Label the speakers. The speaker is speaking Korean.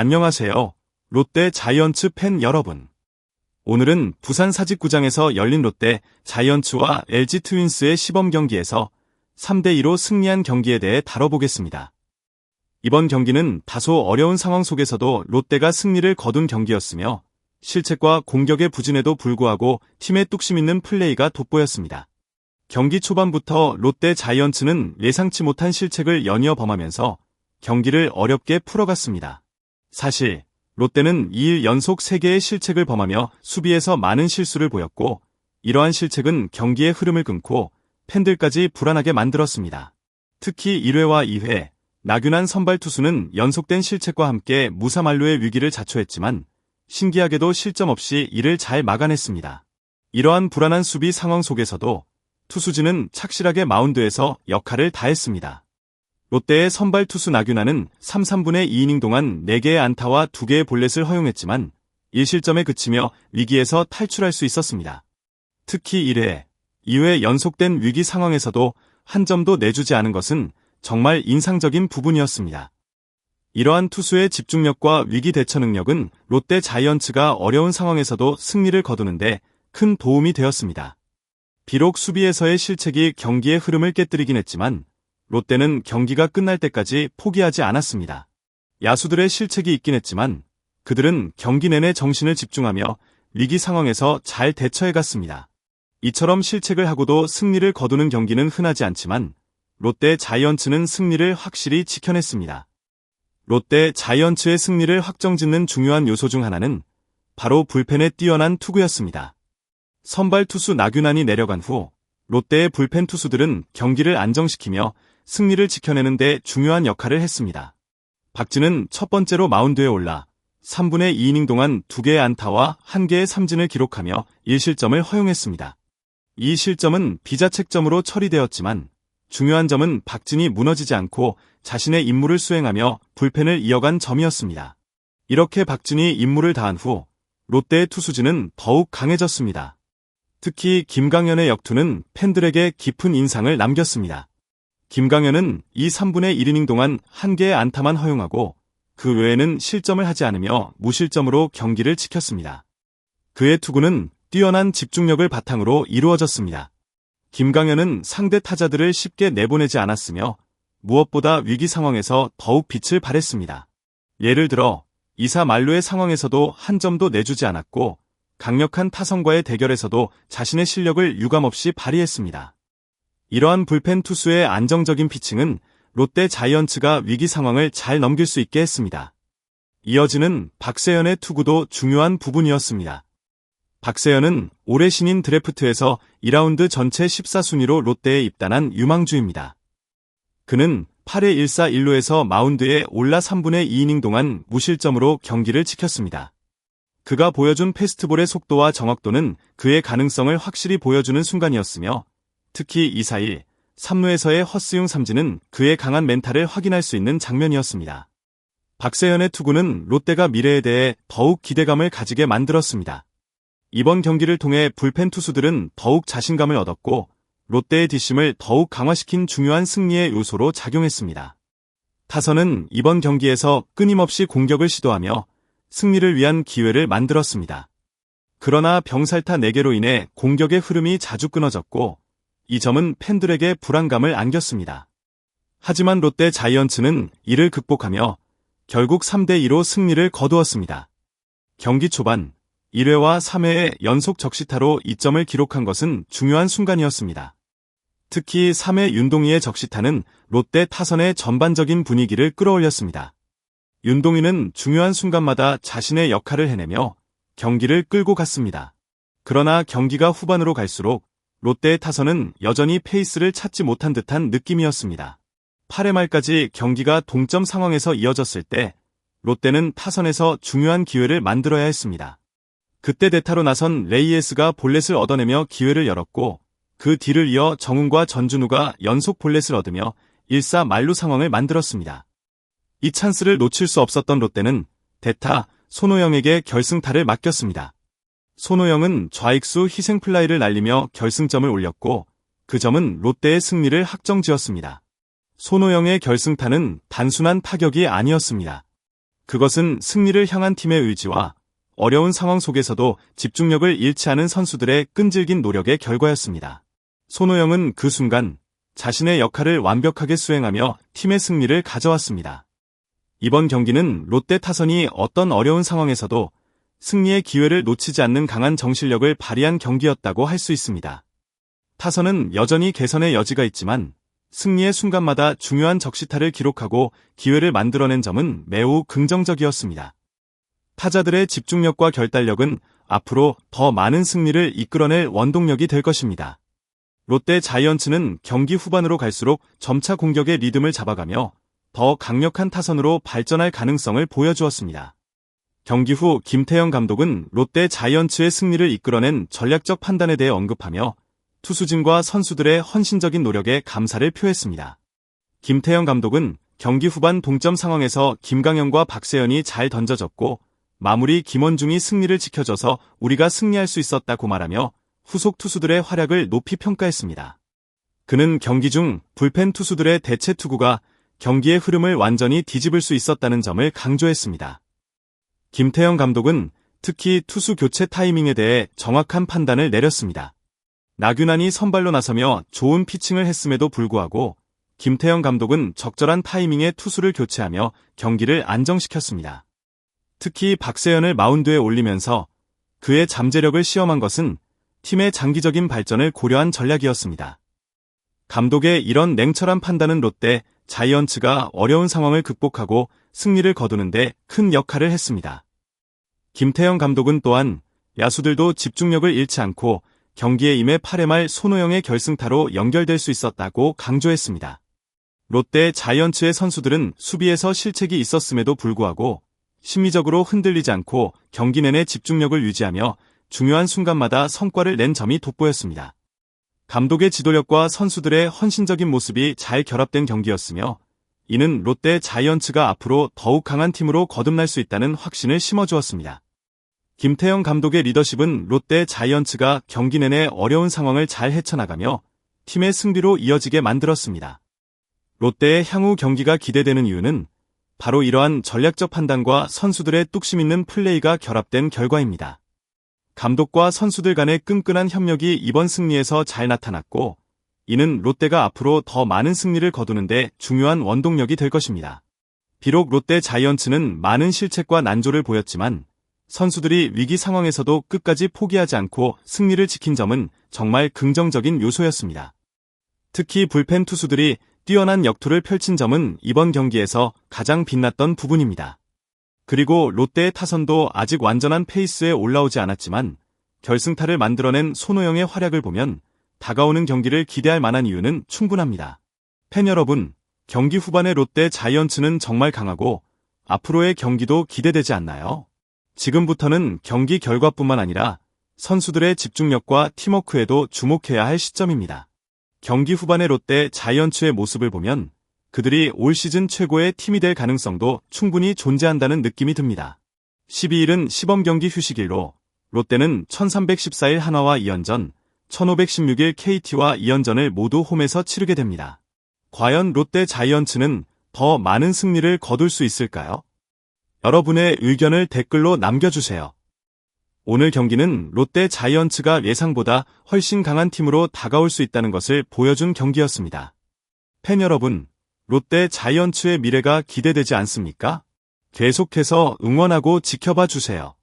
Speaker 1: 안녕하세요. 롯데 자이언츠 팬 여러분. 오늘은 부산 사직구장에서 열린 롯데 자이언츠와 LG 트윈스의 시범 경기에서 3대2로 승리한 경기에 대해 다뤄보겠습니다. 이번 경기는 다소 어려운 상황 속에서도 롯데가 승리를 거둔 경기였으며 실책과 공격의 부진에도 불구하고 팀의 뚝심 있는 플레이가 돋보였습니다. 경기 초반부터 롯데 자이언츠는 예상치 못한 실책을 연이어 범하면서 경기를 어렵게 풀어갔습니다. 사실 롯데는 2일 연속 3개의 실책을 범하며 수비에서 많은 실수를 보였고 이러한 실책은 경기의 흐름을 끊고 팬들까지 불안하게 만들었습니다. 특히 1회와 2회 나균환 선발 투수는 연속된 실책과 함께 무사만루의 위기를 자초했지만 신기하게도 실점 없이 이를 잘 막아냈습니다. 이러한 불안한 수비 상황 속에서도 투수진은 착실하게 마운드에서 역할을 다했습니다. 롯데의 선발 투수 나균환은 3/3분의 2이닝 동안 4개의 안타와 2개의 볼넷을 허용했지만 1실점에 그치며 위기에서 탈출할 수 있었습니다. 특히 1회, 2회 연속된 위기 상황에서도 한 점도 내주지 않은 것은 정말 인상적인 부분이었습니다. 이러한 투수의 집중력과 위기 대처 능력은 롯데 자이언츠가 어려운 상황에서도 승리를 거두는데 큰 도움이 되었습니다. 비록 수비에서의 실책이 경기의 흐름을 깨뜨리긴 했지만 롯데는 경기가 끝날 때까지 포기하지 않았습니다. 야수들의 실책이 있긴 했지만 그들은 경기 내내 정신을 집중하며 위기 상황에서 잘 대처해갔습니다. 이처럼 실책을 하고도 승리를 거두는 경기는 흔하지 않지만 롯데 자이언츠는 승리를 확실히 지켜냈습니다. 롯데 자이언츠의 승리를 확정짓는 중요한 요소 중 하나는 바로 불펜의 뛰어난 투구였습니다. 선발 투수 나균환이 내려간 후 롯데의 불펜 투수들은 경기를 안정시키며 승리를 지켜내는 데 중요한 역할을 했습니다. 박진은 첫 번째로 마운드에 올라 3분의 2이닝 동안 2개의 안타와 1개의 삼진을 기록하며 1실점을 허용했습니다. 이 실점은 비자책점으로 처리되었지만 중요한 점은 박진이 무너지지 않고 자신의 임무를 수행하며 불펜을 이어간 점이었습니다. 이렇게 박진이 임무를 다한 후 롯데의 투수진은 더욱 강해졌습니다. 특히 김강현의 역투는 팬들에게 깊은 인상을 남겼습니다. 김강현은 3분의 1이닝 동안 1개의 안타만 허용하고 그 외에는 실점을 하지 않으며 무실점으로 경기를 지켰습니다. 그의 투구는 뛰어난 집중력을 바탕으로 이루어졌습니다. 김강현은 상대 타자들을 쉽게 내보내지 않았으며 무엇보다 위기 상황에서 더욱 빛을 발했습니다. 예를 들어 2사 만루의 상황에서도 한 점도 내주지 않았고 강력한 타선과의 대결에서도 자신의 실력을 유감없이 발휘했습니다. 이러한 불펜 투수의 안정적인 피칭은 롯데 자이언츠가 위기 상황을 잘 넘길 수 있게 했습니다. 이어지는 박세현의 투구도 중요한 부분이었습니다. 박세현은 올해 신인 드래프트에서 2라운드 전체 14순위로 롯데에 입단한 유망주입니다. 그는 8회 1사 1루에서 마운드에 올라 3분의 2이닝 동안 무실점으로 경기를 지켰습니다. 그가 보여준 패스트볼의 속도와 정확도는 그의 가능성을 확실히 보여주는 순간이었으며 특히 2사1, 3루에서의 헛스윙 삼진은 그의 강한 멘탈을 확인할 수 있는 장면이었습니다. 박세현의 투구는 롯데가 미래에 대해 더욱 기대감을 가지게 만들었습니다. 이번 경기를 통해 불펜 투수들은 더욱 자신감을 얻었고 롯데의 뒷심을 더욱 강화시킨 중요한 승리의 요소로 작용했습니다. 타선은 이번 경기에서 끊임없이 공격을 시도하며 승리를 위한 기회를 만들었습니다. 그러나 병살타 4개로 인해 공격의 흐름이 자주 끊어졌고 이 점은 팬들에게 불안감을 안겼습니다. 하지만 롯데 자이언츠는 이를 극복하며 결국 3대2로 승리를 거두었습니다. 경기 초반 1회와 3회에 연속 적시타로 2점을 기록한 것은 중요한 순간이었습니다. 특히 3회 윤동희의 적시타는 롯데 타선의 전반적인 분위기를 끌어올렸습니다. 윤동희는 중요한 순간마다 자신의 역할을 해내며 경기를 끌고 갔습니다. 그러나 경기가 후반으로 갈수록 롯데의 타선은 여전히 페이스를 찾지 못한 듯한 느낌이었습니다. 8회 말까지 경기가 동점 상황에서 이어졌을 때 롯데는 타선에서 중요한 기회를 만들어야 했습니다. 그때 대타로 나선 레이에스가 볼넷을 얻어내며 기회를 열었고 그 뒤를 이어 정훈과 전준우가 연속 볼넷을 얻으며 1사 만루 상황을 만들었습니다. 이 찬스를 놓칠 수 없었던 롯데는 대타 손호영에게 결승타를 맡겼습니다. 손호영은 좌익수 희생플라이를 날리며 결승점을 올렸고 그 점은 롯데의 승리를 확정지었습니다. 손호영의 결승타는 단순한 타격이 아니었습니다. 그것은 승리를 향한 팀의 의지와 어려운 상황 속에서도 집중력을 잃지 않은 선수들의 끈질긴 노력의 결과였습니다. 손호영은 그 순간 자신의 역할을 완벽하게 수행하며 팀의 승리를 가져왔습니다. 이번 경기는 롯데 타선이 어떤 어려운 상황에서도 승리의 기회를 놓치지 않는 강한 정신력을 발휘한 경기였다고 할 수 있습니다. 타선은 여전히 개선의 여지가 있지만 승리의 순간마다 중요한 적시타를 기록하고 기회를 만들어낸 점은 매우 긍정적이었습니다. 타자들의 집중력과 결단력은 앞으로 더 많은 승리를 이끌어낼 원동력이 될 것입니다. 롯데 자이언츠는 경기 후반으로 갈수록 점차 공격의 리듬을 잡아가며 더 강력한 타선으로 발전할 가능성을 보여주었습니다. 경기 후 김태형 감독은 롯데 자이언츠의 승리를 이끌어낸 전략적 판단에 대해 언급하며 투수진과 선수들의 헌신적인 노력에 감사를 표했습니다. 김태형 감독은 경기 후반 동점 상황에서 김강현과 박세현이 잘 던져졌고 마무리 김원중이 승리를 지켜줘서 우리가 승리할 수 있었다고 말하며 후속 투수들의 활약을 높이 평가했습니다. 그는 경기 중 불펜 투수들의 대체 투구가 경기의 흐름을 완전히 뒤집을 수 있었다는 점을 강조했습니다. 김태형 감독은 특히 투수 교체 타이밍에 대해 정확한 판단을 내렸습니다. 나균환이 선발로 나서며 좋은 피칭을 했음에도 불구하고 김태형 감독은 적절한 타이밍에 투수를 교체하며 경기를 안정시켰습니다. 특히 박세현을 마운드에 올리면서 그의 잠재력을 시험한 것은 팀의 장기적인 발전을 고려한 전략이었습니다. 감독의 이런 냉철한 판단은 롯데 자이언츠가 어려운 상황을 극복하고 승리를 거두는데 큰 역할을 했습니다. 김태형 감독은 또한 야수들도 집중력을 잃지 않고 경기에 임해 8회 말 손호영의 결승타로 연결될 수 있었다고 강조했습니다. 롯데 자이언츠의 선수들은 수비에서 실책이 있었음에도 불구하고 심리적으로 흔들리지 않고 경기 내내 집중력을 유지하며 중요한 순간마다 성과를 낸 점이 돋보였습니다. 감독의 지도력과 선수들의 헌신적인 모습이 잘 결합된 경기였으며 이는 롯데 자이언츠가 앞으로 더욱 강한 팀으로 거듭날 수 있다는 확신을 심어주었습니다. 김태형 감독의 리더십은 롯데 자이언츠가 경기 내내 어려운 상황을 잘 헤쳐나가며 팀의 승리로 이어지게 만들었습니다. 롯데의 향후 경기가 기대되는 이유는 바로 이러한 전략적 판단과 선수들의 뚝심 있는 플레이가 결합된 결과입니다. 감독과 선수들 간의 끈끈한 협력이 이번 승리에서 잘 나타났고 이는 롯데가 앞으로 더 많은 승리를 거두는데 중요한 원동력이 될 것입니다. 비록 롯데 자이언츠는 많은 실책과 난조를 보였지만 선수들이 위기 상황에서도 끝까지 포기하지 않고 승리를 지킨 점은 정말 긍정적인 요소였습니다. 특히 불펜 투수들이 뛰어난 역투를 펼친 점은 이번 경기에서 가장 빛났던 부분입니다. 그리고 롯데의 타선도 아직 완전한 페이스에 올라오지 않았지만 결승타를 만들어낸 손호영의 활약을 보면 다가오는 경기를 기대할 만한 이유는 충분합니다. 팬 여러분, 경기 후반의 롯데 자이언츠는 정말 강하고 앞으로의 경기도 기대되지 않나요? 지금부터는 경기 결과뿐만 아니라 선수들의 집중력과 팀워크에도 주목해야 할 시점입니다. 경기 후반의 롯데 자이언츠의 모습을 보면 그들이 올 시즌 최고의 팀이 될 가능성도 충분히 존재한다는 느낌이 듭니다. 12일은 시범경기 휴식일로 롯데는 1314일 한화와 2연전, 1516일 KT와 2연전을 모두 홈에서 치르게 됩니다. 과연 롯데 자이언츠는 더 많은 승리를 거둘 수 있을까요? 여러분의 의견을 댓글로 남겨주세요. 오늘 경기는 롯데 자이언츠가 예상보다 훨씬 강한 팀으로 다가올 수 있다는 것을 보여준 경기였습니다. 팬 여러분, 롯데 자이언츠의 미래가 기대되지 않습니까? 계속해서 응원하고 지켜봐 주세요.